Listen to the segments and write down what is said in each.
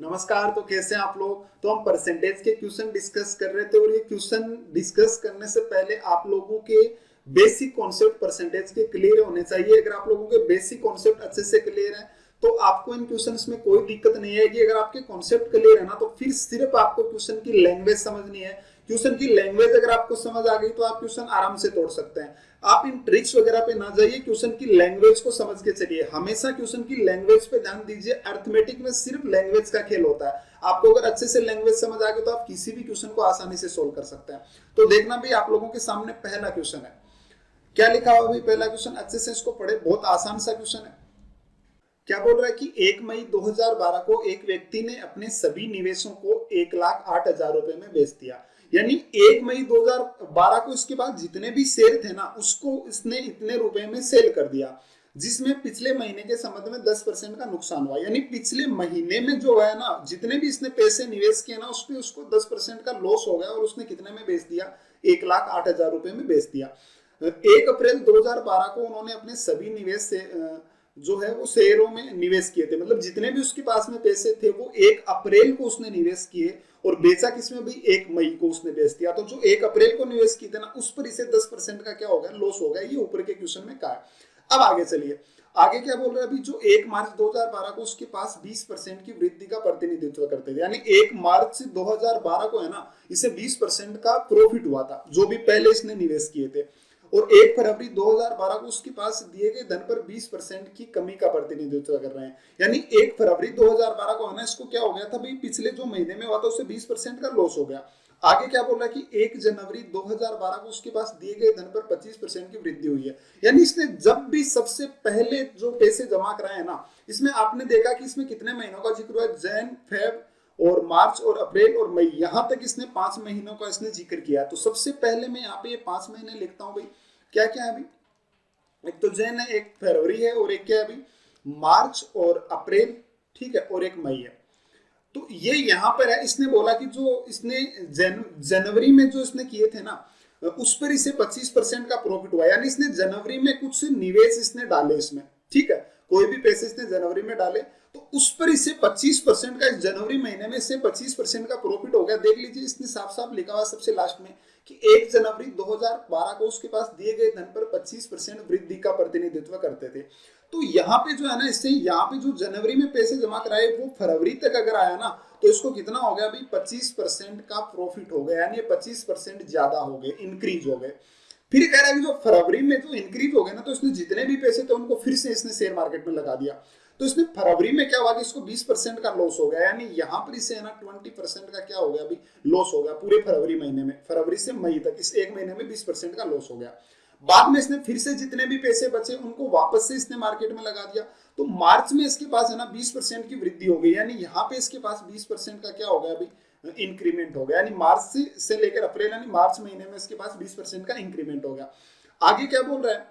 नमस्कार। तो कैसे हैं आप लोग। तो हम परसेंटेज के क्वेश्चन डिस्कस कर रहे थे और ये क्वेश्चन डिस्कस करने से पहले आप लोगों के बेसिक कॉन्सेप्ट परसेंटेज के क्लियर होने चाहिए। अगर आप लोगों के बेसिक कॉन्सेप्ट अच्छे से क्लियर है तो आपको इन क्वेश्चंस में कोई दिक्कत नहीं आएगी। अगर आपके कॉन्सेप्ट क्लियर है ना तो फिर सिर्फ आपको क्वेश्चन की लैंग्वेज समझनी है। क्वेश्चन की लैंग्वेज अगर आपको समझ आ गई तो आप क्वेश्चन आराम से तोड़ सकते हैं। आप इन ट्रिक्स वगैरह पे ना जाइए, क्वेश्चन की लैंग्वेज को समझ के चलिए। हमेशा क्वेश्चन की लैंग्वेज पे ध्यान दीजिए। अर्थमेटिक में सिर्फ लैंग्वेज का खेल होता है। आपको अगर अच्छे से लैंग्वेज समझ आ गई तो आप किसी भी क्वेश्चन को आसानी से सोल्व कर सकते हैं। तो देखना भी आप लोगों के सामने पहला क्वेश्चन है। क्या लिखा हुआ भाई पहला क्वेश्चन, अच्छे से इसको पढ़े, बहुत आसान सा क्वेश्चन है। क्या बोल रहा है कि 1 मई 2012 को एक व्यक्ति ने अपने सभी निवेशों को 1,08,000 रुपए में बेच दिया। यानी 1 मई 2012 को इसके पास जितने भी शेयर थे ना उसको इसने इतने रुपए में सेल कर दिया, जिसमें पिछले महीने के संबंध में 10% का नुकसान हुआ। यानी पिछले महीने में जो है ना जितने भी इसने पैसे निवेश किए ना उस पर उसको 10% का लॉस हो गया और उसने कितने में बेच दिया, 1,08,000 रुपए में बेच दिया। 1 अप्रैल 2012 को उन्होंने अपने सभी निवेश से जो है वो शेयरों में निवेश किए थे। मतलब जितने भी उसके पास में पैसे थे वो 1 अप्रैल को उसने निवेश किए और बेचा किसमें भी, 1 मई को उसने बेच दिया। तो जो 1 अप्रैल को निवेश किए थे ना उस पर इसे 10% का क्या हो गया, लॉस हो गया। ये ऊपर के क्वेश्चन में कहा है। अब आगे चलिए, आगे क्या बोल रहे हैं अभी, जो 1 मार्च 2012 को उसके पास 20% की वृद्धि का प्रतिनिधित्व करते थे। यानी 1 मार्च 2012 को है ना इसे 20% का प्रॉफिट हुआ था जो भी पहले इसने निवेश किए थे। और 1 फरवरी 2012 को उसके पास दिए गए धन पर 20% की कमी का प्रतिनिधित्व कर रहे हैं। यानी 1 फरवरी 2012 को है ना इसको क्या हो गया था भाई, पिछले जो महीने में हुआ था उससे 20% का लॉस हो गया। आगे क्या बोल रहा है कि 1 जनवरी 2012 को उसके पास दिए गए धन पर 25% की वृद्धि हुई है। यानी इसने जब भी सबसे पहले जो पैसे जमा कराए हैं ना, इसमें आपने देखा कि इसमें कितने महीनों का जिक्र हुआ है, जैन, फेब और मार्च और अप्रैल और मई, यहां तक इसने 5 महीनों का इसने जिक्र किया। तो सबसे पहले मैं यहाँ पे ये 5 महीने लिखता हूं भाई। क्या क्या है अभी, एक तो जैन है, एक फरवरी है और एक क्या है अभी, मार्च और अप्रैल, ठीक है, और एक मई है। तो ये यहां पर है। इसने बोला कि जो इसने जनवरी में जो इसने किए थे ना उस पर इसे 25% का प्रॉफिट हुआ। यानी इसने जनवरी में कुछ निवेश इसने डाले इसमें, ठीक है, कोई भी पैसे इसने जनवरी में डाले तो उस पर इसे 25% का, इस जनवरी महीने में इसे 25% का प्रॉफिट हो गया। देख लीजिए इसने साफ साफ लिखा हुआ सबसे लास्ट में कि 1 जनवरी 2012 को उसके पास दिए गए धन पर 25% वृद्धि का प्रतिनिधित्व करते थे। तो यहाँ पे जो है ना, इससे यहाँ पे जो जनवरी में पैसे जमा कराए वो फरवरी तक अगर आया ना तो इसको कितना हो गया भाई, 25% का प्रॉफिट हो गया। यानी 25% ज्यादा हो गए, इंक्रीज हो गए। फिर कह रहा है कि जो फरवरी में जो इंक्रीज हो गए ना तो इसने जितने भी पैसे थे उनको फिर से इसने शेयर मार्केट में लगा दिया। तो इसने फरवरी में क्या हुआ कि इसको 20% का लॉस हो गया। यानी यहाँ पर इसे है ना 20% का क्या हो गया अभी, लॉस हो गया पूरे फरवरी महीने में। फरवरी से मई तक इस एक महीने में 20% का लॉस हो गया। बाद में इसने फिर से जितने भी पैसे बचे उनको वापस से इसने मार्केट में लगा दिया। तो मार्च में इसके पास है ना 20% की वृद्धि हो गई। यानी यहाँ पे इसके पास 20% का क्या हो गया अभी, इंक्रीमेंट हो गया। यानी मार्च से लेकर अप्रैल यानी मार्च महीने में इसके पास 20% का इंक्रीमेंट हो गया। आगे क्या बोल रहा है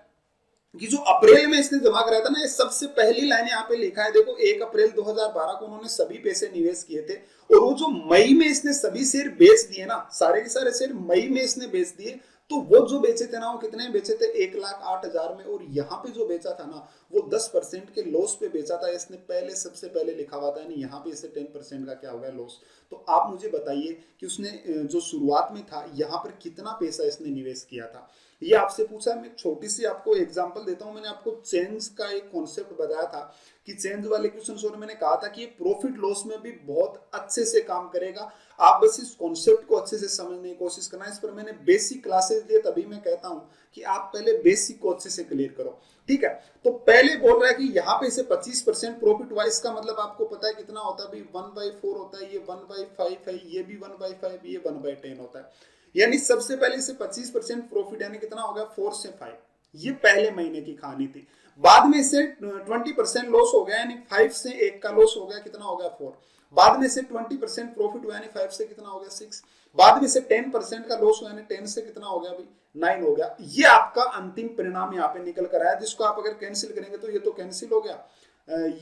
कि जो अप्रैल में इसने जमा कराया था ना, ये सबसे पहली लाइन यहाँ पे लिखा है, देखो 1 अप्रैल 2012 को उन्होंने सभी पैसे निवेश किए थे और वो जो मई में इसने सभी शेयर बेच दिए ना, सारे के सारे शेयर मई में इसने बेच दिए। तो वो जो बेचे थे ना वो कितने बेचे थे, 1,08,000 में। और यहाँ पे जो बेचा था ना वो 10% के लॉस पे बेचा था इसने, पहले सबसे पहले लिखा हुआ था। यानी यहाँ पे इसे 10% का क्या हो गया, लॉस। तो आप मुझे बताइए कि उसने जो शुरुआत में था यहाँ पर कितना पैसा इसने निवेश किया था। ये आपसे पूछा है। मैं छोटी सी आपको एग्जांपल देता हूं। मैंने आपको चेंज का एक कॉन्सेप्ट बताया था कि चेंज वाले क्वेश्चन और मैंने कहा था कि ये प्रॉफिट लॉस में भी बहुत अच्छे से काम करेगा। आप बस इस कॉन्सेप्ट को अच्छे से समझने की कोशिश करना। इस पर मैंने बेसिक क्लासेस दिए, तभी मैं कहता हूं कि आप पहले बेसिक को अच्छे से क्लियर करो, ठीक है। तो पहले बोल रहा है कि यहाँ पे से 25% प्रॉफिट हुआ। इसका मतलब आपको पता है कितना होता है, 1/4 होता है, ये 1/5 है, ये भी 1/5, ये 1/10 होता है। यानी सबसे पहले इसे 25% प्रॉफिट, यानी कितना होगा, 4 से 5। ये पहले महीने की कहानी थी। बाद में इसे 20% लॉस हो गया, यानी 5 से 1 का लॉस हो गया, कितना हो गया, 4। बाद में से 20% प्रॉफिट हुआ, यानी 5 से कितना हो गया, 6। बाद में से 10% का लॉस हुआ, यानी 10 से कितना हो गया अभी, 9 हो गया। ये आपका अंतिम परिणाम यहाँ पे निकल कर आया, जिसको आप अगर कैंसिल करेंगे तो ये तो कैंसिल हो गया,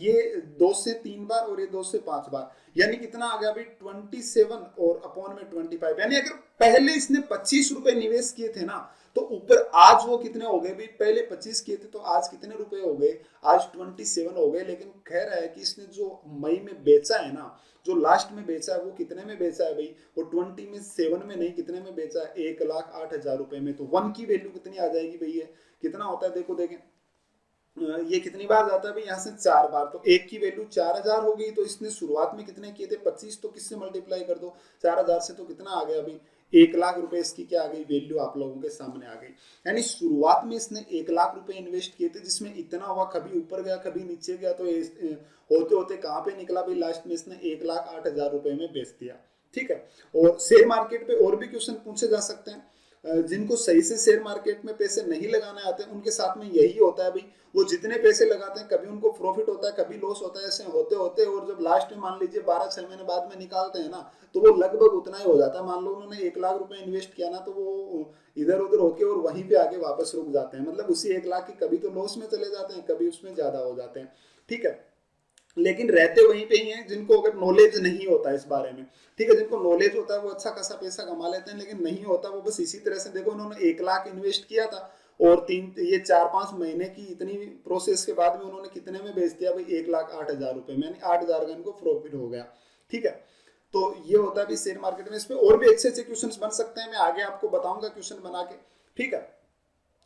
ये 2 से 3 बार और ये 2 से 5 बार, यानी कितना आ गया भाई, 27 और अपॉन में 25। यानी अगर पहले इसने 25 रुपए निवेश किए थे ना तो ऊपर आज वो कितने हो गए भाई, पहले 25 किए थे तो आज कितने रुपए हो गए, आज 27 हो गए। लेकिन कह रहा है कि इसने जो मई में बेचा है ना, जो लास्ट में बेचा है वो कितने में बेचा है भाई, वो 20 में 7 में नहीं, कितने में बेचा है, 1,08,000 रुपए में। तो 1 की वैल्यू कितनी आ जाएगी भाई, ये कितना होता है देखो देखें, ये कितनी बार जाता है भाई, यहाँ से 4 बार, तो एक की वैल्यू 4,000 हो गई। तो इसने शुरुआत में कितने किए थे 25, तो किससे मल्टीप्लाई कर दो 4,000 से, तो कितना आ गया भाई 1,00,000 रुपए इसकी क्या आ गई वैल्यू आप लोगों के सामने आ गई। यानी शुरुआत में इसने 1,00,000 रुपए इन्वेस्ट किए थे, जिसमें इतना हुआ, कभी ऊपर गया कभी नीचे गया, तो होते होते कहाँ पे निकला भाई, लास्ट में इसने 1,08,000 रुपए में बेच दिया। ठीक है, और शेयर मार्केट पे और भी क्वेश्चन पूछे जा सकते हैं। जिनको सही से शेयर मार्केट में पैसे नहीं लगाने आते उनके साथ में यही होता है भाई, वो जितने पैसे लगाते हैं कभी उनको प्रॉफिट होता है कभी लॉस होता है, ऐसे होते होते, और जब लास्ट में मान लीजिए 12-6 महीने बाद में निकालते हैं ना, तो वो लगभग उतना ही हो जाता है। मान लो उन्होंने 1,00,000 रुपए इन्वेस्ट किया ना, तो वो इधर उधर होके और वहीं पे आगे वापस रुक जाते हैं, मतलब उसी 1,00,000 के कभी तो लॉस में चले जाते हैं, कभी उसमें ज्यादा हो जाते हैं। ठीक है, लेकिन रहते वहीं पे ही हैं जिनको अगर नॉलेज नहीं होता इस बारे में। ठीक है, जिनको नॉलेज होता है वो अच्छा खासा पैसा कमा लेते हैं, लेकिन नहीं होता वो बस इसी तरह से, देखो उन्होंने 1,00,000 इन्वेस्ट किया था और 4-5 महीने की इतनी प्रोसेस के बाद में उन्होंने कितने में बेच दिया भाई, 1,08,000 रुपए में, यानी 8,000 का इनको प्रॉफिट हो गया। ठीक है, तो ये होता है भी शेयर मार्केट में। इस पे और भी अच्छे अच्छे क्वेश्चंस बन सकते हैं, मैं आगे आपको बताऊंगा क्वेश्चन बना के। ठीक है,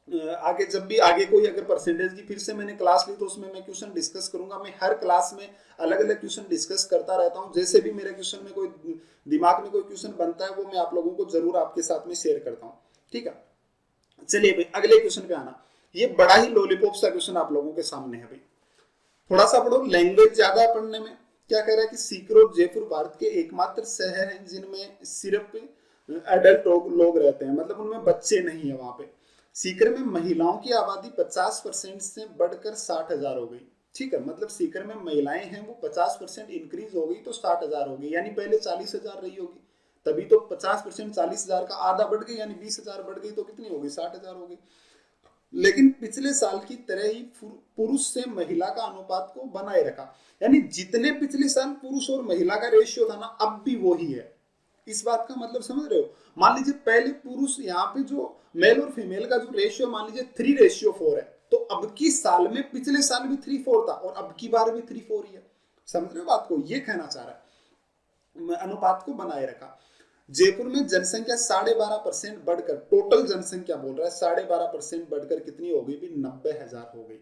आगे जब भी आगे कोई अगर परसेंटेज की फिर से मैंने क्लास ली तो उसमें मैं क्वेश्चन डिस्कस करूंगा। मैं हर क्लास में अलग अलग क्वेश्चन डिस्कस करता रहता हूं, जैसे भी मेरे क्वेश्चन में कोई दिमाग में कोई क्वेश्चन बनता है वो मैं आप लोगों को जरूर आपके साथ में शेयर करता हूं। ठीक है, चलिए भाई अगले क्वेश्चन पे आना। ये बड़ा ही लॉलीपॉप सा क्वेश्चन आप लोगों के सामने है भाई, थोड़ा सा पढ़ो, लैंग्वेज ज्यादा है पढ़ने में। क्या कह रहा है कि सीकर और जयपुर भारत के एकमात्र शहर हैं जिनमें सिर्फ एडल्ट लोग रहते हैं, मतलब उनमें बच्चे नहीं है। वहां पे सीकर में महिलाओं की आबादी 50% से बढ़कर 60,000 हो गई। ठीक है, मतलब सीकर में महिलाएं हैं वो 50% इंक्रीज हो गई, तो 60,000 हो गई, यानी पहले 40,000 रही होगी, तभी तो 50% 40,000 का आधा बढ़ गई, यानी 20,000 बढ़ गई, तो कितनी हो गई 60,000 हो गई। लेकिन पिछले साल की तरह ही पुरुष से महिला का अनुपात को बनाए रखा, यानी जितने पिछले साल पुरुष और महिला का रेशियो था ना, अब भी वही है। इस बात का मतलब समझ रहे हो, मान लीजिए पहले पुरुष यहाँ पे जो मेल और फीमेल का जो रेशियो मान लीजिए 3:4 है, तो अब की साल में पिछले साल भी 3:4 था और अब की बार भी 3:4 ही है। समझ रहे हो बात को, ये कहना चाह रहा है, अनुपात को बनाए रखा। जयपुर में जनसंख्या 12.5% बढ़कर, टोटल जनसंख्या बोल रहा है 12.5% बढ़कर कितनी हो गई भी 90,000 हो गई।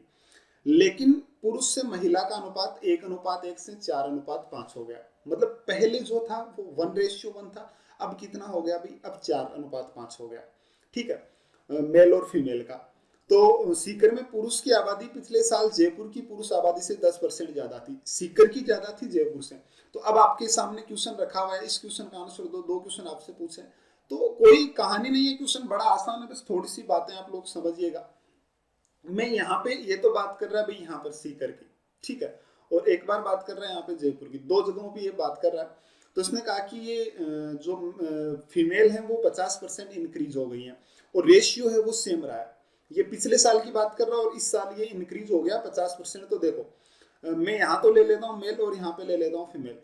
लेकिन पुरुष से महिला का अनुपात 1:1 से 4:5 हो गया, मतलब पहले जो था वो 1:1 था, अब कितना हो गया भाई, अब 4:5 हो गया। ठीक है, मेल और फीमेल का। तो सीकर में पुरुष की आबादी पिछले साल जयपुर की पुरुष आबादी से 10% ज्यादा थी, सीकर की ज्यादा थी जयपुर से। तो अब आपके सामने क्वेश्चन रखा हुआ है, इस क्वेश्चन का आंसर दो क्वेश्चन आपसे पूछे, तो कोई कहानी नहीं है, क्वेश्चन बड़ा आसान है, बस थोड़ी सी बातें आप लोग समझिएगा। मैं यहाँ पे ये तो बात कर रहा है भाई यहाँ पर सीकर की, ठीक है, और एक बार बात कर रहा है यहाँ पे जयपुर की, दो जगहों पे ये बात कर रहा है। तो उसने कहा कि ये जो फीमेल है वो 50% इंक्रीज हो गई है और रेशियो है वो सेम रहा है। ये पिछले साल की बात कर रहा है और इस साल ये इंक्रीज हो गया 50%। तो देखो मैं यहाँ तो ले लेता हूँ मेल और यहाँ पे ले लेता हूँ फीमेल।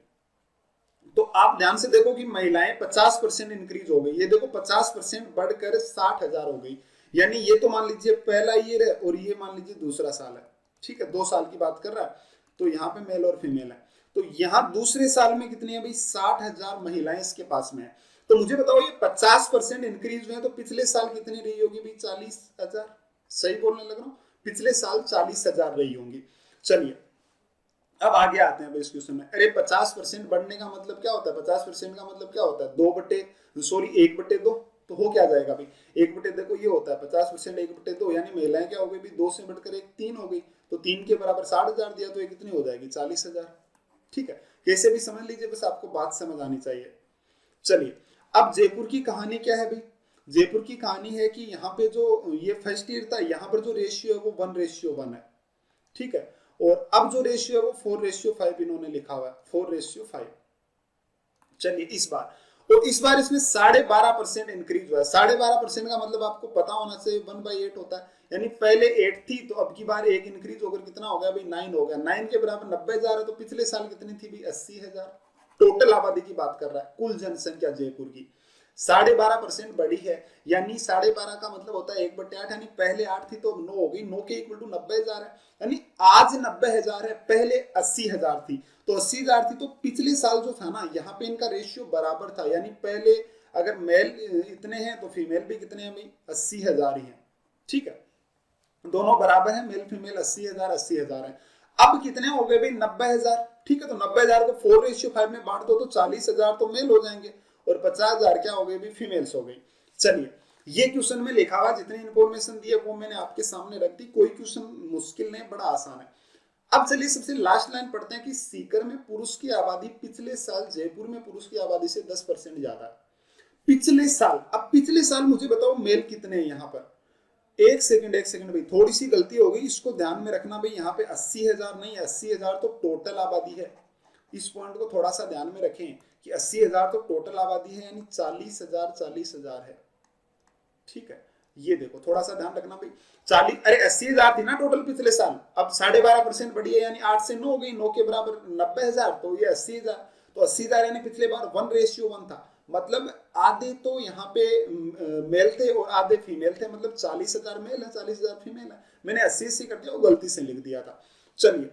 तो आप ध्यान से देखो कि महिलाएं 50% इंक्रीज हो गई, ये देखो 50% बढ़कर 60,000 हो गई, यानी ये तो मान लीजिए पहला ईयर है और ये मान लीजिए दूसरा साल है। ठीक है, 2 साल की बात कर रहा है, तो यहाँ पे मेल और फीमेल है। तो यहाँ दूसरे साल में कितनी है भाई, 60,000 महिलाएं इसके पास में है। तो मुझे बताओ ये 50% इंक्रीज हुए तो पिछले साल कितनी रही होगी भाई, 40,000। सही बोलने लग रहा हूँ, पिछले साल 40,000 रही होंगी। चलिए अब आगे आते हैं इस क्वेश्चन में। अरे 50% बढ़ने का मतलब क्या होता है, 50% का मतलब क्या होता है, 1/2, तो हो क्या जाएगा भाई 1/2, देखो ये होता है 50% 1/2, यानी महिलाएं क्या हो गई भाई 2 से बढ़कर 1 3 हो गई, तो 3 के बराबर 60,000 दिया तो ये कितनी हो जाएगी 40,000। ठीक है, कैसे भी समझ लीजिए, बस आपको बात समझ आनी चाहिए। चलिए अब जयपुर की कहानी क्या है भाई, जयपुर की कहानी है कि यहाँ पे जो ये फर्स्ट ईयर था, यहाँ पर जो रेशियो है वो 1:1 है। ठीक है, और अब जो रेशियो है वो 4:5 इन्होंने लिखा हुआ है, 4:5। चलिए इस बार, और इस बार इसमें 12.5% इंक्रीज हुआ है। 12.5% का मतलब आपको पता होना चाहिए 1/8 होता है, यानी पहले 8 थी तो अब की बार 1 इंक्रीज होकर कितना हो गया भाई 9 हो गया। 9 के बराबर 90,000 है, तो पिछले साल कितनी थी भाई 80,000। टोटल आबादी की बात कर रहा है, कुल जनसंख्या जयपुर की 12.5% बढ़ी है, यानी 12.5 का मतलब होता है 1/8, यानी पहले 8 थी तो 9 हो गई, 9 के इक्वल टू 90,000 है, यानी आज 90,000 है, पहले 80,000 थी। तो 80,000 थी, तो पिछले साल जो था ना यहाँ पे इनका रेशियो बराबर था, यानी पहले अगर मेल इतने हैं तो फीमेल भी कितने हैं भाई, 80,000 ही है। ठीक है, दोनों बराबर है, मेल फीमेल 80,000 80,000 है। अब कितने हो गए भाई, 90,000। ठीक है, तो 90,000 को 4:5 में बांट दो तो 40,000 तो मेल हो जाएंगे और 50,000 क्या हो गए भी, फीमेल्स हो गई। चलिए, ये क्वेश्चन में लिखा हुआ जितनी इंफॉर्मेशन दी है वो मैंने आपके सामने रख दी, कोई क्वेश्चन मुश्किल नहीं, बड़ा आसान है। अब चलिए सबसे लास्ट लाइन पढ़ते हैं कि सीकर में पुरुष की आबादी पिछले साल जयपुर में पुरुष की आबादी से 10% ज्यादा है। पिछले साल, अब पिछले साल मुझे बताओ मेल कितने हैं यहाँ पर, एक सेकंड भाई, थोड़ी सी गलती हो गई, इसको ध्यान में रखना भाई, यहाँ पे 80,000 नहीं, 80,000 तो टोटल आबादी है। इस पॉइंट को थोड़ा सा ध्यान में रखें कि 80,000 तो टोटल आबादी है, यानी 40,000 40,000 है। ठीक है, ये देखो थोड़ा सा ध्यान रखना भाई, 40, अरे 80,000 थी ना टोटल पिछले साल, अब 12.5% बढ़ी है, यानी 8 से 9 हो गई, 9 के बराबर 90,000, तो ये 80,000, तो 80,000 यानी पिछले बार 1:1 था, मतलब आधे तो यहाँ पे मेल थे और आधे फीमेल थे, मतलब 40,000 मेल है 40,000 फीमेल है। मैंने 80 कर दिया, वो गलती से लिख दिया था। चलिए,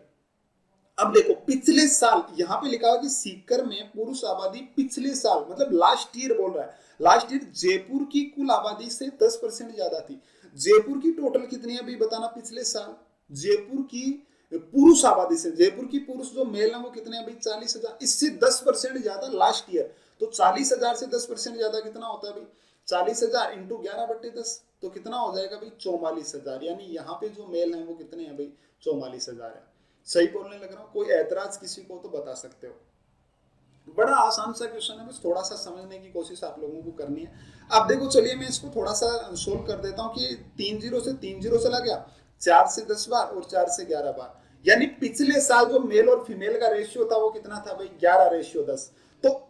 अब देखो पिछले साल यहाँ पे लिखा हुआ कि सीकर में पुरुष आबादी पिछले साल मतलब लास्ट ईयर बोल रहा है, लास्ट ईयर जयपुर की कुल आबादी से 10% ज्यादा थी। जयपुर की टोटल कितनी है अभी बताना, पिछले साल जयपुर की पुरुष आबादी से, जयपुर की पुरुष जो मेल है वो कितने हैं भाई, 40,000, इससे 10% ज्यादा लास्ट ईयर। तो 40,000 से 10% ज्यादा कितना होता है भाई, 40,000 इंटू 11/10, तो कितना हो जाएगा भाई, 44,000, यानी यहाँ पे जो मेल है वो कितने हैं भाई, 44,000 है। सही बोलने लग रहा हूँ, कोई ऐतराज किसी को तो बता सकते हो। बड़ा आसान सा क्वेश्चन है, बस थोड़ा सा समझने की कोशिश आप लोगों को करनी है। अब देखो चलिए मैं इसको थोड़ा सा सोल्व कर देता हूँ कि 3 0 से 3 0 चला गया, 4 से 10 बार और 4 से 11 बार, यानी पिछले साल जो मेल और फीमेल का रेशियो था वो कितना था भाई, 11:10। तो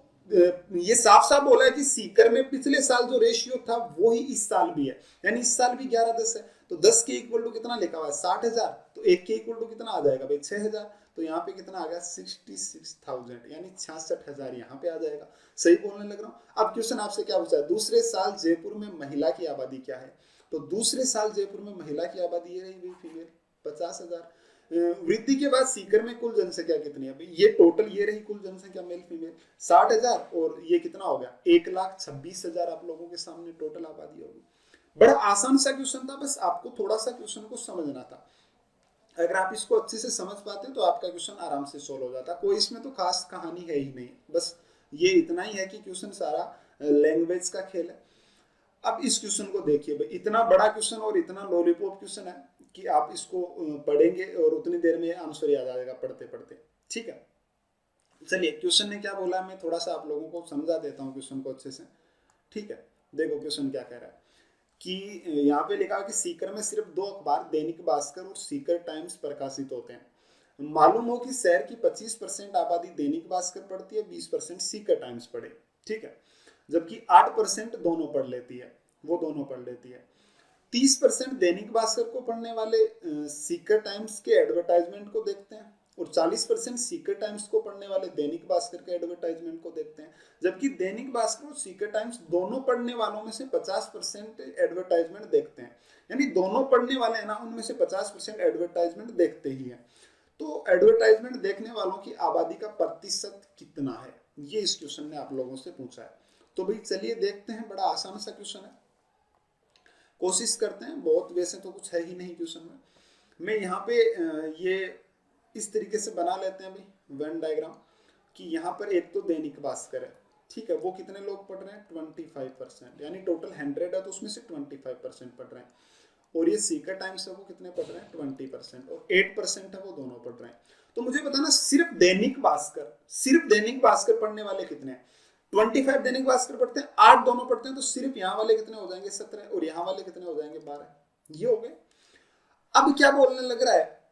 ये साफ साफ बोला है कि सीकर में पिछले साल जो रेशियो था वो ही इस साल भी है, यानी इस साल भी 11:10 है। तो 10 के इक्वल टू कितना लिखा हुआ है, 60,000, तो 1 के इक्वल टू कितना आ जाएगा भाई, 6,000, तो यहाँ पे कितना आ गया 66,000, यानी 66,000 यहाँ पे आ जाएगा। सही बोलने लग रहा हूँ। अब क्वेश्चन आपसे क्या पूछा है, दूसरे साल जयपुर में महिला की आबादी क्या है, तो दूसरे साल जयपुर में महिला की आबादी ये रही भाई फीमेल 50,000। वृद्धि के बाद सीकर में कुल जनसंख्या कितनी है, ये टोटल ये रही कुल जनसंख्या मेल फीमेल 60,000, और ये कितना हो गया 1,26,000 आप लोगों के सामने टोटल आबादी होगी। बड़ा आसान सा क्वेश्चन था, बस आपको थोड़ा सा क्वेश्चन को समझना था। अगर आप इसको अच्छे से समझ पाते तो आपका क्वेश्चन आराम से सोल्व हो जाता, कोई इसमें तो खास कहानी है ही नहीं, बस ये इतना ही है कि क्वेश्चन सारा लैंग्वेज का खेल है। अब इस क्वेश्चन को देखिए भाई, इतना बड़ा क्वेश्चन और इतना लॉलीपॉप क्वेश्चन है कि आप इसको पढ़ेंगे और उतनी देर में आंसर याद आ जाएगा पढ़ते पढ़ते। ठीक है, चलिए क्वेश्चन ने क्या बोला मैं थोड़ा सा आप लोगों को समझा देता हूँ क्वेश्चन को अच्छे से। ठीक है, देखो क्वेश्चन क्या कह रहा है कि यहाँ पे लिखा है कि सीकर में सिर्फ 2 अखबार दैनिक भास्कर और सीकर टाइम्स प्रकाशित होते हैं। मालूम हो कि शहर की 25% आबादी दैनिक भास्कर पढ़ती है, 20% सीकर टाइम्स पढ़े। ठीक है, जबकि 8% दोनों पढ़ लेती है, वो दोनों पढ़ लेती है। 30% दैनिक भास्कर को पढ़ने वाले सीकर टाइम्स के एडवर्टाइजमेंट को देखते हैं और 40% सीकर टाइम्स को पढ़ने वाले दैनिक भास्कर के एडवर्टाइजमेंट को देखते हैं। जबकि दैनिक भास्कर और सीकर टाइम्स दोनों पढ़ने वालों में से 50% एडवर्टाइजमेंट देखते हैं, यानी दोनों पढ़ने वाले हैं ना उनमें से 50% एडवर्टाइजमेंट देखते ही हैं। तो एडवर्टाइजमेंट देखने वालों की आबादी का प्रतिशत कितना है, ये इस क्वेश्चन ने आप लोगों से पूछा है। तो भाई चलिए देखते हैं, बड़ा आसान सा क्वेश्चन है, कोशिश करते हैं। बहुत वैसे तो कुछ है ही नहीं क्वेश्चन में। मैं यहाँ पे ये इस तरीके से बना लेते हैं भाई वेन डायग्राम कि यहाँ पर एक तो दैनिक भास्कर है, ठीक है, वो कितने लोग पढ़ रहे हैं 25%, यानी टोटल 100 है तो उसमें से 25% पढ़ रहे हैं। और ये सीकर टाइम्स है वो कितने पढ़ रहे हैं 20%, और 8% है वो दोनों पढ़ रहे हैं। तो मुझे बताना सिर्फ दैनिक भास्कर, सिर्फ दैनिक भास्कर पढ़ने वाले कितने हैं, 25 दैनिक भास्कर पढ़ते हैं, 8 दोनों पढ़ते हैं, तो सिर्फ यहाँ वाले कितने हो जाएंगे 17, और यहाँ वाले कितने हो जाएंगे 12, ये हो गए। अब क्या बोलने लग रहा है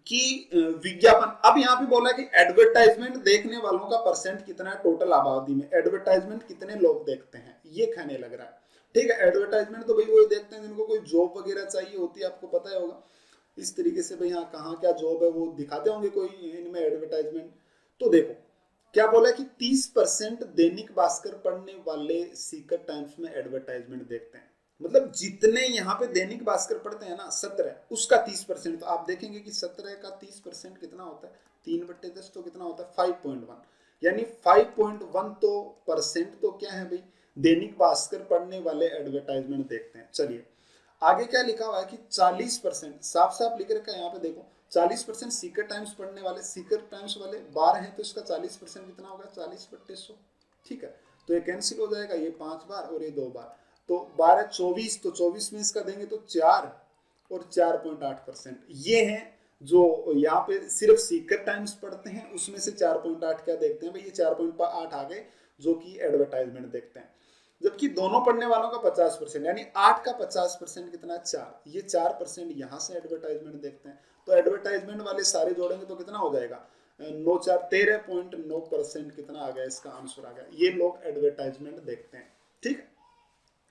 कि विज्ञापन, अब यहाँ पे बोला कि एडवर्टाइजमेंट देखने वालों का परसेंट कितना है टोटल आबादी में, एडवर्टाइजमेंट कितने लोग देखते हैं ये कहने लग रहा है। ठीक है, एडवर्टाइजमेंट तो भाई वही देखते हैं जिनको कोई जॉब वगैरह चाहिए होती है, आपको पता ही होगा इस तरीके से भाई हाँ कहाँ क्या जॉब है वो दिखाते होंगे कोई इनमें एडवर्टाइजमेंट। तो देखो क्या बोला कि 30% दैनिक भास्कर पढ़ने वाले सीकर टाइम्स में एडवर्टाइजमेंट देखते हैं, मतलब जितने यहाँ पे दैनिक भास्कर पढ़ते हैं ना 17, उसका 30%। तो आप देखेंगे कि 17 का 30% कितना होता है, 3/10 तो कितना होता है 5.1, यानी 5.1 तो परसेंट तो क्या है भाई, दैनिक भास्कर पढ़ने वाले एडवर्टाइजमेंट देखते हैं। चलिए आगे क्या लिखा हुआ है कि 40%, साफ साफ लिख रखा है यहाँ पे देखो, 40% सीकर टाइम्स पढ़ने वाले, सीकर टाइम्स वाले 12 हैं तो इसका 40% कितना होगा 40/100, ठीक है। तो ये कैंसिल हो जाएगा, ये 5 बार और ये 2 बार, तो 12 24, तो 24 में इसका देंगे तो 4 और 4.8%। ये हैं जो यहाँ पे सिर्फ सीकर टाइम्स पढ़ते हैं, उसमें से 4.8 क्या देखते हैं भाई, ये 4.8 आ गए जो कि एडवर्टाइजमेंट देखते हैं। जबकि दोनों पढ़ने वालों का 50%, यानी 8 का 50% कितना, 4, ये 4% यहाँ से एडवर्टाइजमेंट देखते हैं। तो एडवर्टाइजमेंट वाले सारे जोड़ेंगे तो कितना हो जाएगा, 9 4 13.9% कितना आ गया, इसका आंसर आ गया। ये लोग एडवर्टाइजमेंट देखते हैं, ठीक है।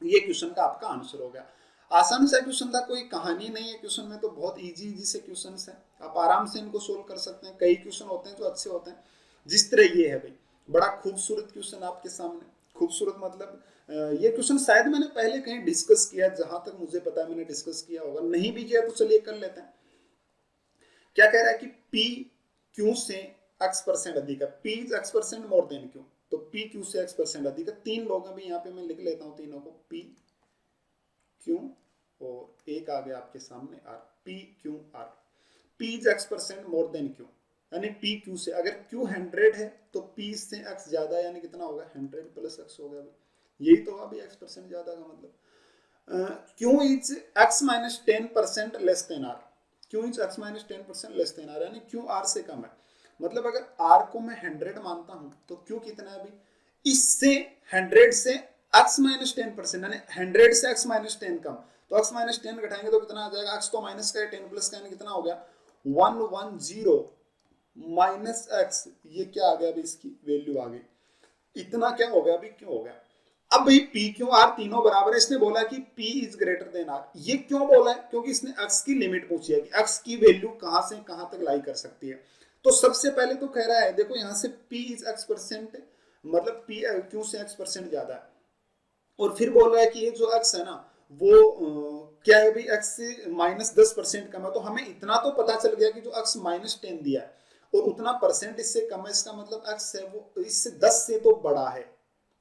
ये क्वेश्चन का आपका आंसर हो गया। आसान सा क्वेश्चन था, कोई कहानी नहीं है क्वेश्चन में, तो बहुत इजी इजी से क्वेश्चन है, आप आराम से इनको सोल्व कर सकते हैं। कई क्वेश्चन होते हैं जो अच्छे होते हैं, जिस तरह ये है भाई, बड़ा खूबसूरत क्वेश्चन आपके सामने। खूबसूरत मतलब ये क्वेश्चन शायद मैंने पहले कहीं डिस्कस किया, जहां तक मुझे पता है मैंने डिस्कस किया होगा, नहीं भी किया तो चलिए कर लेते हैं। क्या कह रहा है कि P Q से x% अधिक है, P is x% more than Q, तो P Q से x% अधिक है। 3 लोग हैं भी, यहाँ पे मैं लिख लेता हूँ तीनों को, P Q और एक आ गया आपके सामने R, P Q R। P is x% more than Q, यानी P Q से, अगर Q 100 है तो P से x ज्यादा, यानी कितना होगा 100 प्लस x हो गया, यही तो अभी x% ज्यादा का मतलब। Q is x-10% less than R, Q is x-10% less than R, यानी Q R से कम है। मतलब अगर R को मैं 100 मानता हूं तो Q कितना है अभी, इससे 100 से x-10%, यानी 100 से x-10 कम, तो x-10 घटाएंगे तो कितना आ जाएगा, x तो माइनस का है, 10 प्लस का, यानी कितना हो गया 110 माइनस x, ये क्या आ गया अभी, इसकी वैल्यू आ गई, इतना क्या हो गया अभी, क्यों हो गया। अब भाई P Q R तीनों बराबर है, इसने बोला कि P is greater than R, ये क्यों बोला है, क्योंकि इसने x की लिमिट पूछी है कि x की वैल्यू कहां से कहां तक लाई कर सकती है। तो सबसे पहले तो कह रहा है, देखो यहां से P इज x%, मतलब P Q से x% ज्यादा है, और फिर बोल रहा है कि ये जो x है ना वो क्या है भाई, x से -10% कम है, तो हमें इतना तो पता चल गया कि जो x -10 दिया है और उतना परसेंट इससे कम है, इसका मतलब x है वो इससे 10 से तो बड़ा है,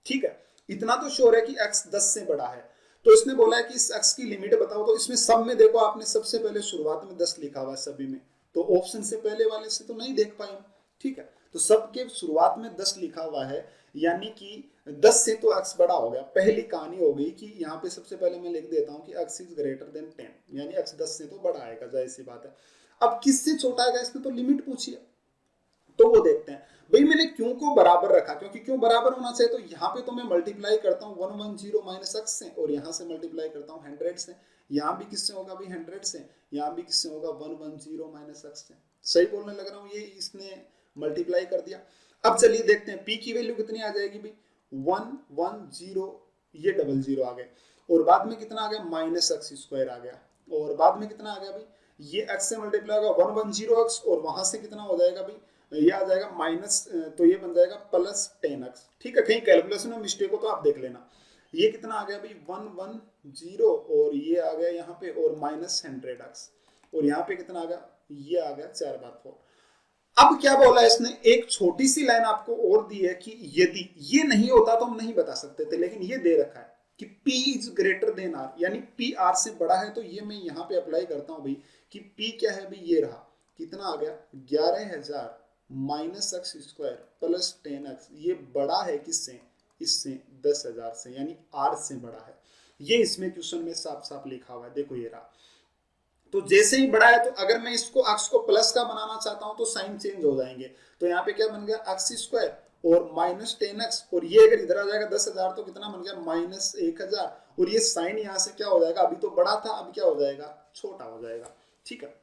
ठीक है। इतना तो श्योर है कि x 10 से बड़ा है। तो इसने बोला है कि इस x की लिमिट बताओ, तो इसमें सब में देखो आपने सबसे पहले शुरुआत में 10 लिखा हुआ है सभी में, तो ऑप्शन से पहले वाले से तो नहीं देख पाए, ठीक है। तो सबके शुरुआत में 10 लिखा हुआ है, यानी कि 10 से तो x बड़ा हो गया। पहली कहानी हो गई कि यहाँ पे सबसे पहले मैं लिख देता हूँ कि x इज ग्रेटर देन 10, यानी x 10 से तो बड़ा आएगा, जाहिर सी बात है। अब किससे छोटा आएगा, इसने तो लिमिट पूछी है, तो वो देखते हैं। भाई मैंने क्यों को बराबर रखा, क्योंकि क्यों बराबर होना चाहिए, तो यहाँ पे तो मैं मल्टीप्लाई करता हूँ 110 माइनस x से, और यहाँ से मल्टीप्लाई करता हूँ 100 से। यहाँ भी किससे होगा भाई 100 से, यहाँ भी किससे होगा 110 माइनस x से। सही बोलने लग रहा हूँ, ये इसने मल्टीप्लाई कर दिया। अब चलिए देखते हैं P की वैल्यू कितनी आ जाएगी भाई, 110, ये 00 आ गए, और बाद में कितना आ गया -x² आ गया, और बाद में कितना आ गया भाई, ये x से मल्टीप्लाई होगा 110x, और वहां से कितना हो जाएगा भाई, ये आ जाएगा माइनस, तो ये बन जाएगा +10x, ठीक है। कहीं कैलकुलेशन में मिस्टेक हो तो आप देख लेना। ये कितना आ गया भाई 110, और ये आ गया यहाँ पे, और -100x, और यहाँ पे कितना आ गया, ये आ गया 4/4। अब क्या बोला है इसने, एक छोटी सी लाइन आपको और दी है कि यदि ये नहीं होता तो हम नहीं बता सकते थे, लेकिन ये दे रखा है कि P is greater than R, यानी P R से बड़ा है, तो ये मैं यहाँ पे अप्लाई करता हूँ भाई कि P क्या है भाई, ये रहा, कितना आ गया 11,000 माइनस x² प्लस 10x, ये बड़ा है किससे, इससे 10,000 से, यानी R से बड़ा है। ये इसमें क्वेश्चन में साफ साफ लिखा हुआ है, देखो ये रहा। तो जैसे ही बड़ा है, तो अगर मैं इसको x को प्लस का बनाना चाहता हूं तो साइन चेंज हो जाएंगे, तो यहाँ पे क्या बन गया x² और -10x, और ये अगर इधर आ जाएगा 10,000 तो कितना बन गया -1,000, और ये साइन यहाँ से क्या हो जाएगा, अभी तो बड़ा था अब क्या हो जाएगा, छोटा हो जाएगा, ठीक है,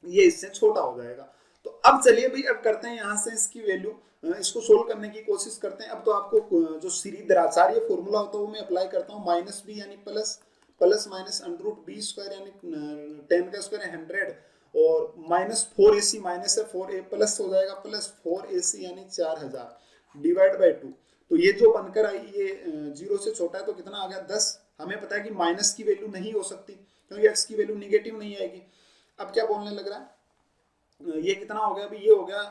ये इससे छोटा हो जाएगा। तो अब चलिए भाई, अब करते हैं यहाँ से इसकी वैल्यू, इसको सोल्व करने की कोशिश करते हैं। अब तो आपको जो श्रीधराचार्य फॉर्मूला होता है वो मैं अप्लाई करता हूँ, -b यानी प्लस, प्लस माइनस √b² यानी 10 का स्क्वायर 100, और -4ac माइनस है 4a प्लस हो जाएगा प्लस 4ac यानी 4000 डिवाइड बाई 2, तो ये जो बनकर आई ये 0 से छोटा है तो कितना आ गया 10, हमें पता है कि माइनस की वैल्यू नहीं हो सकती क्योंकि x की वैल्यू निगेटिव नहीं आएगी। अब क्या बोलने लग रहा है, ये कितना हो गया अभी, ये हो गया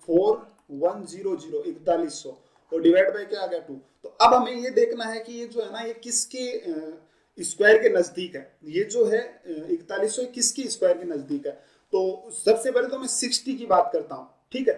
4100 4100 और डिवाइड बाय क्या आ गया 2। तो अब हमें ये देखना है कि ये जो है ना ये किसके स्क्वायर के नजदीक है, ये जो है 4100 किसकी स्क्वायर के नजदीक है। तो सबसे पहले तो मैं 60 की बात करता हूं, ठीक है।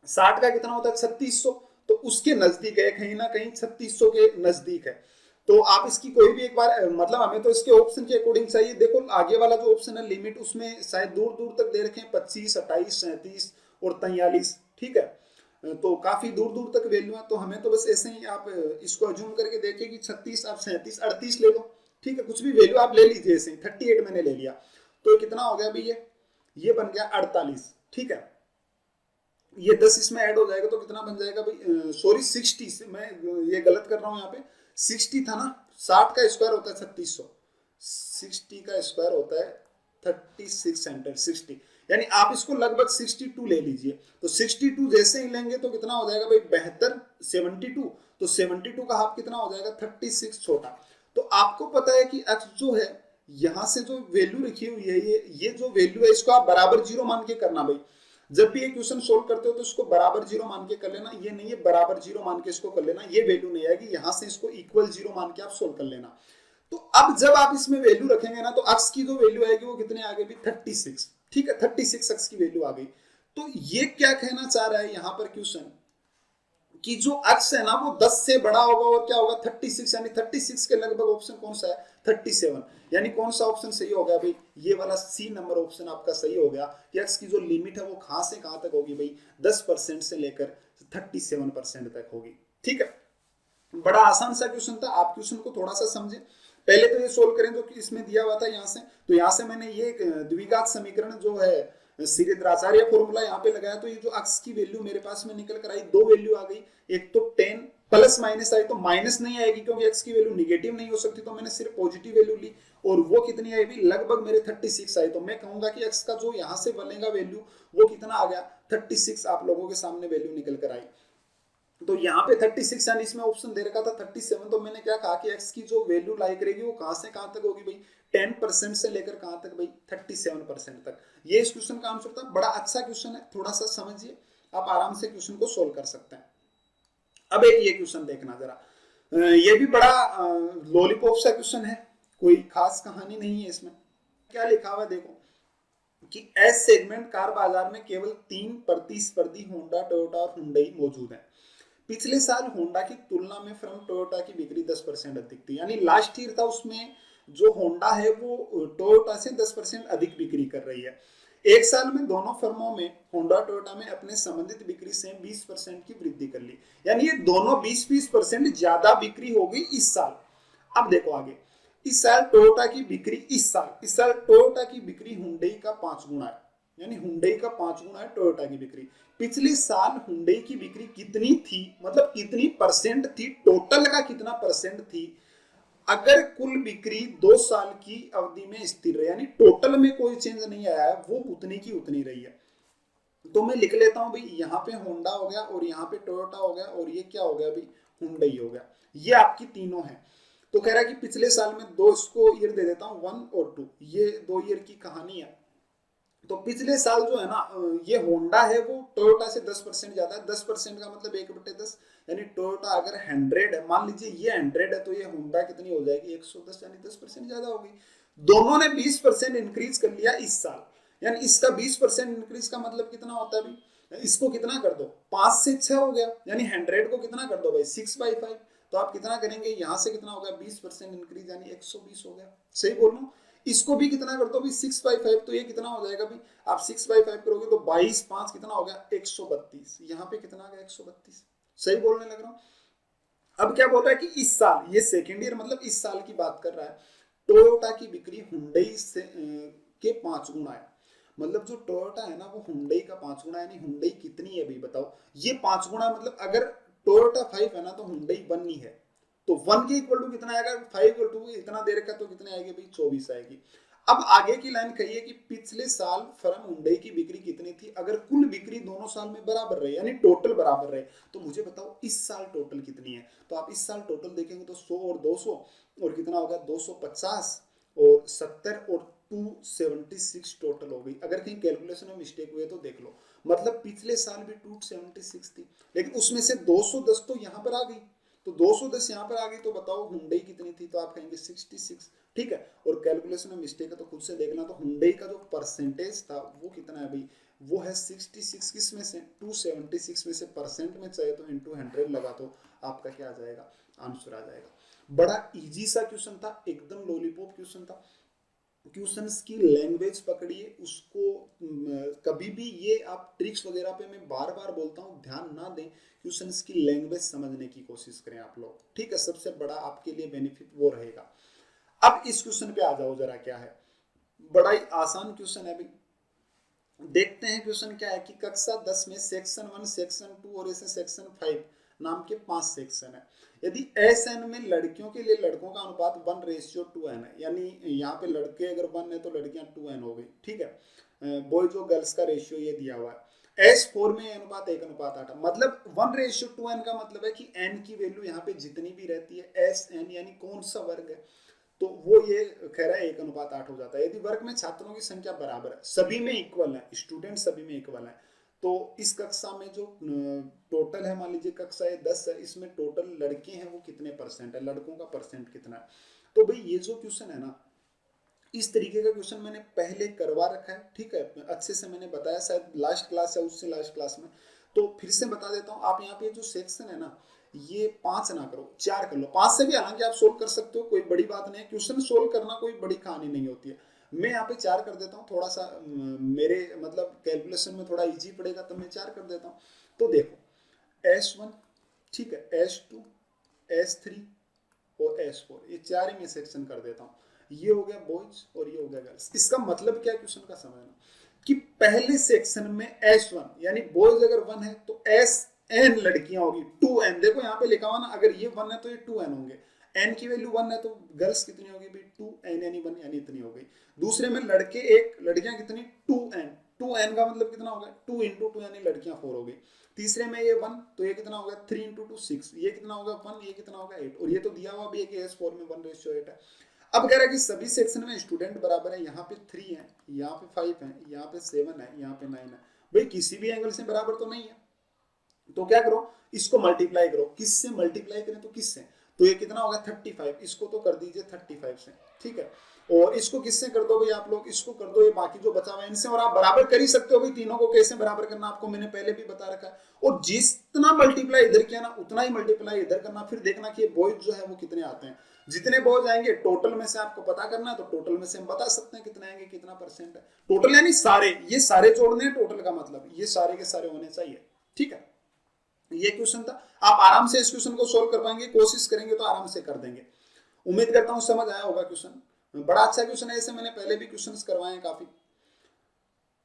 60 का कितना होता है 3600, तो उसके नजदीक है, कहीं ना कहीं 3600 के नजदीक है। तो आप इसकी कोई भी एक बार मतलब हमें तो इसके ऑप्शन के अकॉर्डिंग चाहिए। देखो आगे वाला जो ऑप्शन है लिमिट, उसमें शायद दूर दूर तक दे रखे हैं 25 28 37 और 43, ठीक है। तो काफी दूर दूर तक वैल्यू है, तो हमें तो बस ऐसे ही आप इसको अज्यूम करके देखिए कि 36 आप 37 38 ले लो, ठीक है, कुछ भी वैल्यू आप ले लीजिए, ऐसे 38 मैंने ले लिया। तो कितना हो गया अभी, ये बन गया 48, ठीक है। ये 10 इसमें ऐड हो जाएगा तो कितना बन जाएगा भाई, सॉरी 60 से मैं ये गलत कर रहा हूं यहाँ पे, 60 था ना, 60 का स्क्वायर होता है 3600, 60 का स्क्वायर होता है 36 सेंटर 60, यानी आप इसको लगभग 62 ले लीजिए। तो 62 जैसे ही लेंगे तो कितना हो जाएगा भाई 72, 72, तो 72 का हाफ कितना हो जाएगा 36 छोटा। तो आपको पता है कि x जो है यहां से जो वैल्यू रखी हुई है, ये जो वैल्यू है इसको आप बराबर जीरो मान के करना भाई। जब भी ये क्वेश्चन सोल्व करते हो तो इसको बराबर जीरो मान के कर लेना, ये नहीं है बराबर जीरो मान के इसको कर लेना, ये वैल्यू नहीं आएगी, यहां से इसको इक्वल जीरो मान के आप सोल्व कर लेना। तो अब जब आप इसमें वैल्यू रखेंगे ना तो x की जो वैल्यू आएगी वो कितने आ गई भी 36, ठीक है, 36 x की वैल्यू आ गई। तो ये क्या कहना चाह रहा है यहां पर क्वेश्चन कि जो x है ना वो 10 से बड़ा होगा और क्या होगा 36, यानी 36 के लगभग ऑप्शन कौन सा है 37, यानी कौन सा ऑप्शन सही हो गया भाई, ये वाला सी नंबर ऑप्शन आपका सही हो गया कि x की जो लिमिट है वो कहां से कहां तक होगी भाई 10% से लेकर 37% तक होगी, ठीक है। बड़ा आसान सा क्वेश्चन था, आप क्वेश्चन को थोड़ा सा समझे। पहले तो ये सोल्व करें जो कि इसमें दिया हुआ था यहाँ से, तो यहाँ से मैंने ये द्विघात समीकरण जो है श्रीधराचार्य फॉर्मूला यहाँ पे लगाया, तो ये जो x की वैल्यू मेरे पास में निकल कर आई, दो वैल्यू आ गई, एक तो 10 प्लस माइनस आई, तो माइनस नहीं आएगी क्योंकि x की वैल्यू निगेटिव नहीं हो सकती, तो मैंने सिर्फ पॉजिटिव वैल्यू ली, और वो कितनी आई भी लगभग मेरे 36 आई। तो मैं कहूंगा कि x का जो यहाँ से बनेगा वैल्यू वो कितना आ गया 36, आप लोगों के सामने वैल्यू निकल कर आई। तो यहाँ पे 36 यानी इसमें ऑप्शन दे रखा था 37, तो मैंने क्या कहा कि x की जो वैल्यू लाई करेगी वो कहां से कहां तक होगी भाई 10% से लेकर कहां तक भाई 37% तक। ये इस क्वेश्चन का आंसर था। बड़ा अच्छा क्वेश्चन है, थोड़ा सा समझिए, आप आराम से क्वेश्चन को सोल्व कर सकते हैं। अब एक ये क्वेश्चन देखना जरा, ये भी बड़ा लॉलीपॉप सा क्वेश्चन है, कोई खास कहानी नहीं है इसमें। क्या लिखा हुआ देखो कि एस सेगमेंट कार बाजार में केवल 3 प्रतिस्पर्धी होंडा, टोयोटा और हुंडई मौजूद है। पिछले साल होंडा की तुलना में फर्म टोयोटा की बिक्री 10% अधिक थी, यानी लास्ट ईयर था उसमें जो होंडा है वो टोयोटा से 10% अधिक बिक्री कर रही है। एक साल में दोनों फर्मों में होंडा टोयोटा में अपने संबंधित बिक्री से 20% की वृद्धि कर ली, यानी ये दोनों 20% ज्यादा बिक्री हो गई इस साल। अब देखो आगे, इस साल टोयोटा की बिक्री इस साल टोयोटा की बिक्री हुंडई का 5 गुना है, यानी हुंडई का 5 गुना है टोयोटा की बिक्री। पिछले साल हुंडई की बिक्री कितनी थी, मतलब कितनी परसेंट थी, टोटल का कितना परसेंट थी, अगर कुल बिक्री 2 साल की अवधि में स्थिर रहे, यानी टोटल में कोई चेंज नहीं आया है, वो उतनी की उतनी रही है। तो मैं लिख लेता हूं भाई, यहाँ पे होंडा हो गया और यहाँ पे टोयोटा हो गया और ये क्या हो गया भाई हुंडई हो गया, ये आपकी तीनों है। तो कह रहा है कि पिछले साल में दो, इसको ईयर दे देता हूं 1 और 2, ये 2 ईयर की कहानी है। तो पिछले साल जो है ना ये होंडा है वो टोयोटा से 10% ज्यादा है, 10% का मतलब 1/10, यानी टोयोटा अगर 100 है, मान लीजिए ये 100 है, तो ये होंडा कितनी हो जाएगी 110, यानी 10% ज्यादा होगी। दोनों ने 20% इंक्रीज कर लिया इस साल, यानी इसका 20% इंक्रीज का मतलब कितना होता है भाई, इसको कितना कर दो 5 से 6 हो गया, यानी 100 को कितना कर दो भाई 6/5, तो आप कितना करेंगे यहाँ से कितना होगा 20% इंक्रीज, यानी 120 हो गया। सही बोल रहा हूँ। इसको भी कितना कर दो भाई 6/5, तो ये कितना हो जाएगा भाई, आप 6/5 करोगे तो 22 5 कितना हो गया 132, यहाँ पे कितना आ गया 132। सही बोलने लग रहा हूँ। अब क्या बोल रहा है कि इस साल, ये सेकेंड ईयर मतलब इस साल की बात कर रहा है, टोयोटा की बिक्री हुंडई से के 5 गुना है। मतलब जो टोयोटा है ना वो हुंडई का 5 गुना, यानी हुंडई कितनी है भाई बताओ, ये 5 गुना, मतलब अगर टोयोटा 5 है ना तो हुंडई 1 ही है, तो 1 के इक्वल टू कितना आएगा 5 इक्वल टू इतना दे रखा तो कितने आएगी भाई 24 आएगी। अब आगे की लाइन कही है कि पिछले साल फर्म हुंडई की बिक्री कितनी थी, अगर कुल बिक्री दोनों साल में बराबर रहे यानी टोटल बराबर रहे, तो मुझे बताओ इस साल टोटल कितनी है। तो आप इस साल टोटल देखेंगे तो 100 और 200 और कितना होगा 250 और 70 और 276 टोटल हो गई। अगर कहीं कैलकुलेशन में मिस्टेक हुई है तो देख लो, मतलब पिछले साल भी 276 थी, लेकिन उसमें से 210 तो यहाँ पर आ गई, तो 210 यहाँ पर आ गई, तो बताओ हुंडई कितनी थी, तो आप कहेंगे 66। ठीक है, और कैलकुलेशन में मिस्टेक है तो खुद से देखना, तो हुंडई का जो परसेंटेज था वो कितना है भाई, वो है 66, किस में से 276 में से, परसेंट में चाहिए तो इंटू 100 लगा तो आपका क्या आ जाएगा, आंसर आ जाएगा। बड़ा इजी सा क्वेश्चन था, एकदम लॉलीपॉप क्वेश्चन था। क्वेश्चंस की लैंग्वेज पकड़िए उसको, कभी भी ये आप ट्रिक्स वगैरह पे मैं बार बार बोलता हूँ ध्यान ना दें, क्वेश्चंस की लैंग्वेज समझने की कोशिश करें आप लोग, ठीक है, सबसे बड़ा आपके लिए बेनिफिट वो रहेगा। अब इस क्वेश्चन पे आ जाओ जरा, क्या है, बड़ा ही आसान क्वेश्चन है भाई। देखते हैं क्वेश्चन क्या है कि कक्षा 10 में सेक्शन 1, सेक्शन 2 और ऐसे सेक्शन 5 नाम के 5 सेक्शन है। यदि एस एन में लड़कियों के लिए लड़कों का अनुपात 1:2n है, यानी यहाँ पे लड़के अगर 1 है तो लड़कियां 2n हो गई, ठीक है, बॉयज और गर्ल्स का रेशियो ये दिया हुआ है। S4 में अनुपात 1:8, मतलब 1:2n का मतलब है कि n की वैल्यू यहाँ पे जितनी भी रहती है एस एन यानी कौन सा वर्ग है, तो वो ये कह रहा है 1:8 हो जाता है। यदि वर्ग में छात्रों की संख्या बराबर है, सभी में इक्वल है, स्टूडेंट सभी में इक्वल है, तो इस कक्षा में जो टोटल है, मान लीजिए कक्षा 10 है, इसमें टोटल लड़के हैं वो कितने परसेंट है, लड़कों का परसेंट कितना है। तो भाई ये जो क्वेश्चन है ना, इस तरीके का क्वेश्चन मैंने पहले करवा रखा है, ठीक है, अच्छे से मैंने बताया, शायद लास्ट क्लास या उससे लास्ट क्लास में, तो फिर से बता देता हूँ। आप यहाँ पे जो सेक्शन है ना, ये 5 ना करो, 4 कर लो, 5 से भी हालांकि आप सोल्व कर सकते हो, कोई बड़ी बात नहीं है, क्वेश्चन सोल्व करना कोई बड़ी कहानी नहीं होती है। मैं यहाँ पे 4 कर देता हूँ, थोड़ा सा मेरे मतलब कैलकुलेशन में थोड़ा इजी पड़ेगा तो मैं 4 कर देता हूँ। तो देखो S1, ठीक है, S2, S3 और S4, ये 4 ही मैं सेक्शन कर देता हूँ। ये हो गया बॉयज और ये हो गया गर्ल्स। इसका मतलब क्या क्वेश्चन का समझना कि पहले सेक्शन में S1 यानी बॉयज अगर 1 है तो SN लड़कियां होगी 2n, देखो यहाँ पे लिखा हुआ ना, अगर ये 1 है तो ये 2n होंगे, n की वैल्यू 1 है तो गर्ल्स कितनी होगी भाई 2n यानी 1 यानी इतनी हो गई। दूसरे में लड़के 1, लड़कियां कितनी 2n, 2n का मतलब कितना होगा 2 इंटू 2 यानी लड़कियां 4 हो गई। तीसरे में ये 1 तो ये कितना होगा 3 इंटू 2 6, ये कितना होगा 1, ये कितना होगा 8, और ये तो दिया हुआ भी है कि S4 में 1:8 है। अब कह रहा है कि सभी सेक्शन में स्टूडेंट बराबर है, यहाँ पे 3 है, यहाँ पे 5 है, यहाँ पे 7 है, यहाँ पे 9 है, भाई किसी भी एंगल से बराबर तो नहीं है, तो क्या करो इसको मल्टीप्लाई करो, किससे मल्टीप्लाई करें तो किससे, तो ये कितना होगा 35, इसको तो कर दीजिए 35 से, ठीक है, और इसको किससे कर दो भाई आप लोग, इसको कर दो ये बाकी जो बचा हुआ है इनसे, और आप बराबर कर ही सकते हो भाई, तीनों को कैसे बराबर करना आपको मैंने पहले भी बता रखा है, और जितना मल्टीप्लाई इधर किया ना उतना ही मल्टीप्लाई इधर करना, फिर देखना कि बॉयज जो है वो कितने आते हैं, जितने बॉयज आएंगे टोटल में से आपको पता करना है, तो टोटल में से हम बता सकते हैं कितने आएंगे, कितना परसेंट है, टोटल यानी सारे, ये सारे जोड़ने हैं टोटल का मतलब ये सारे के सारे होने चाहिए, ठीक है। ये क्वेश्चन था, आप आराम से इस क्वेश्चन को सोल्व कर पाएंगे, कोशिश करेंगे तो आराम से कर देंगे। उम्मीद करता हूं समझ आया होगा क्वेश्चन, बड़ा अच्छा क्वेश्चन है, ऐसे मैंने पहले भी क्वेश्चंस करवाए हैं काफी।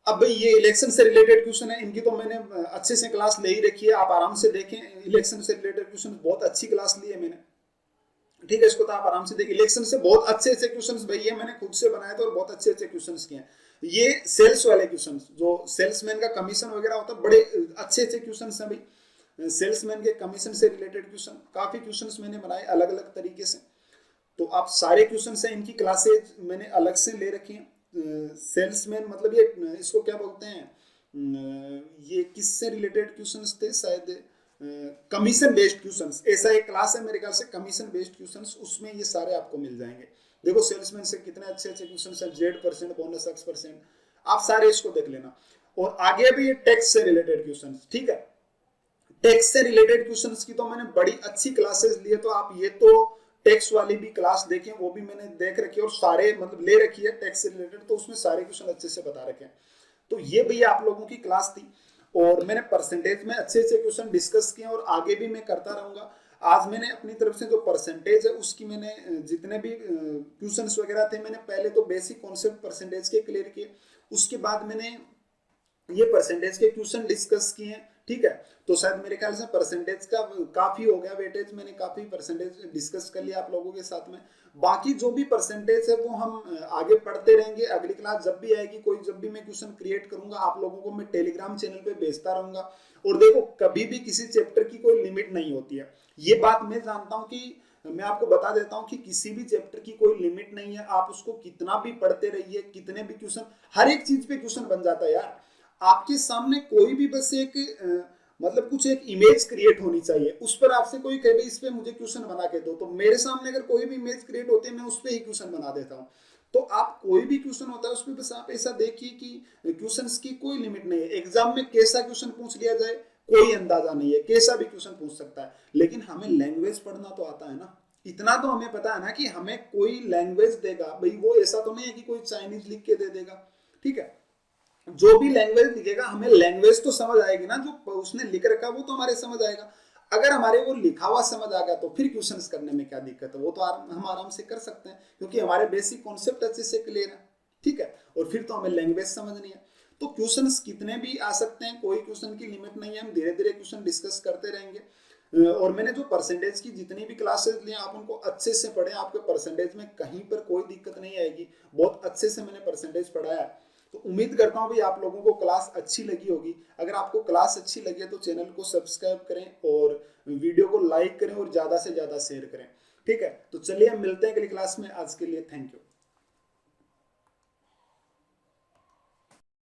अब भाई ये इलेक्शन से रिलेटेड क्वेश्चन है, इनकी तो मैंने अच्छे से क्लास ले ही रखी है, आप आराम से देखें, इलेक्शन से रिलेटेड क्वेश्चन बहुत अच्छी क्लास ली है मैंने, ठीक है, इसको तो आप आराम से देखिए, इलेक्शन से बहुत अच्छे अच्छे क्वेश्चंस भाई ये मैंने खुद से बनाए थे और बहुत अच्छे अच्छे क्वेश्चंस किए हैं। ये सेल्स वाले क्वेश्चंस, जो सेल्समैन का कमीशन वगैरह होता है, बड़े अच्छे अच्छे क्वेश्चंस हैं भाई, सेल्समैन के कमीशन से रिलेटेड क्वेश्चन, काफी क्वेश्चंस मैंने बनाए अलग अलग तरीके से, तो आप सारे क्वेश्चन हैं इनकी क्लासेज मैंने अलग से ले रखी हैं। सेल्समैन मतलब ये इसको क्या बोलते हैं, ये किससे रिलेटेड क्वेश्चंस थे, शायद कमीशन बेस्ड क्वेश्चंस, ऐसा एक क्लास है मेरे ख्याल से कमीशन बेस्ड क्वेश्चंस, उसमें ये सारे आपको मिल जाएंगे। देखो सेल्समैन से कितने अच्छे अच्छे क्वेश्चंस हैं, Z% बोनस X%, आप सारे इसको देख लेना। और आगे भी ये टैक्स से रिलेटेड क्वेश्चंस, ठीक है, टैक्स से रिलेटेड क्वेश्चंस की तो मैंने बड़ी अच्छी क्लासेस ली है, तो आप ये तो टैक्स वाली भी क्लास देखें, वो भी मैंने देख रखी है और सारे मतलब ले रखी है टैक्स से रिलेटेड, तो उसमें सारे क्वेश्चन अच्छे से बता रखे हैं। तो ये भैया आप लोगों की क्लास थी, और मैंने परसेंटेज में अच्छे अच्छे क्वेश्चन डिस्कस किए और आगे भी मैं करता रहूंगा। आज मैंने अपनी तरफ से जो परसेंटेज है उसकी मैंने जितने भी क्वेश्चंस वगैरह थे, मैंने पहले तो बेसिक कॉन्सेप्ट परसेंटेज के क्लियर किए, उसके बाद मैंने ये परसेंटेज के क्वेश्चन डिस्कस किए हैं, ठीक है। तो शायद मेरे ख्याल से परसेंटेज का काफी हो गया वेटेज, मैंने काफी परसेंटेज डिस्कस कर लिया आप लोगों के साथ में। बाकी जो भी परसेंटेज है वो हम आगे पढ़ते रहेंगे। अगली क्लास जब भी आएगी, कोई जब भी मैं क्वेश्चन क्रिएट करूंगा आप लोगों को मैं टेलीग्राम चैनल पे भेजता रहूंगा। और देखो कभी भी किसी चैप्टर की कोई लिमिट नहीं होती है, ये बात मैं जानता हूँ कि मैं आपको बता देता हूँ कि किसी भी चैप्टर की कोई लिमिट नहीं है। आप उसको कितना भी पढ़ते रहिए, कितने भी क्वेश्चन, हर एक चीज पे क्वेश्चन बन जाता है यार। आपके सामने कोई भी बस एक मतलब कुछ एक इमेज क्रिएट होनी चाहिए, उस पर आपसे कोई कहे इस पे मुझे क्वेश्चन बना के दो, तो मेरे सामने अगर कोई भी इमेज क्रिएट होती है मैं उस पर ही क्वेश्चन बना देता हूँ। तो आप कोई भी क्वेश्चन होता है उसमें बस आप ऐसा देखिए कि क्वेश्चंस की कोई लिमिट नहीं है। एग्जाम में कैसा क्वेश्चन पूछ लिया जाए कोई अंदाजा नहीं है, कैसा भी क्वेश्चन पूछ सकता है। लेकिन हमें लैंग्वेज पढ़ना तो आता है ना, इतना तो हमें पता है ना कि हमें कोई लैंग्वेज देगा भाई, वो ऐसा तो नहीं है कि कोई चाइनीज लिख के दे देगा। ठीक है, जो भी लैंग्वेज लिखेगा हमें लैंग्वेज तो समझ आएगी ना, जो उसने लिख रखा वो तो हमारे समझ आएगा। अगर हमारे वो लिखा हुआ समझ आ गया तो फिर क्वेश्चंस करने में क्या दिक्कत है, वो तो हम आराम से कर सकते हैं क्योंकि हमारे बेसिक कॉन्सेप्ट अच्छे से क्लियर है। ठीक है, और फिर तो हमें लैंग्वेज समझनी है। तो क्वेश्चंस कितने भी आ सकते हैं, कोई क्वेश्चन की लिमिट नहीं है, हम धीरे धीरे क्वेश्चन डिस्कस करते रहेंगे। और मैंने जो परसेंटेज की जितनी भी क्लासेस ली आप उनको अच्छे से पढ़ें, आपके परसेंटेज में कहीं पर कोई दिक्कत नहीं आएगी। बहुत अच्छे से मैंने परसेंटेज पढ़ाया है। तो उम्मीद करता हूँ भाई आप लोगों को क्लास अच्छी लगी होगी। अगर आपको क्लास अच्छी लगी है तो चैनल को सब्सक्राइब करें और वीडियो को लाइक करें और ज़्यादा से ज़्यादा शेयर करें। ठीक है, तो चलिए हम मिलते हैं अगली क्लास में। आज के लिए थैंक यू।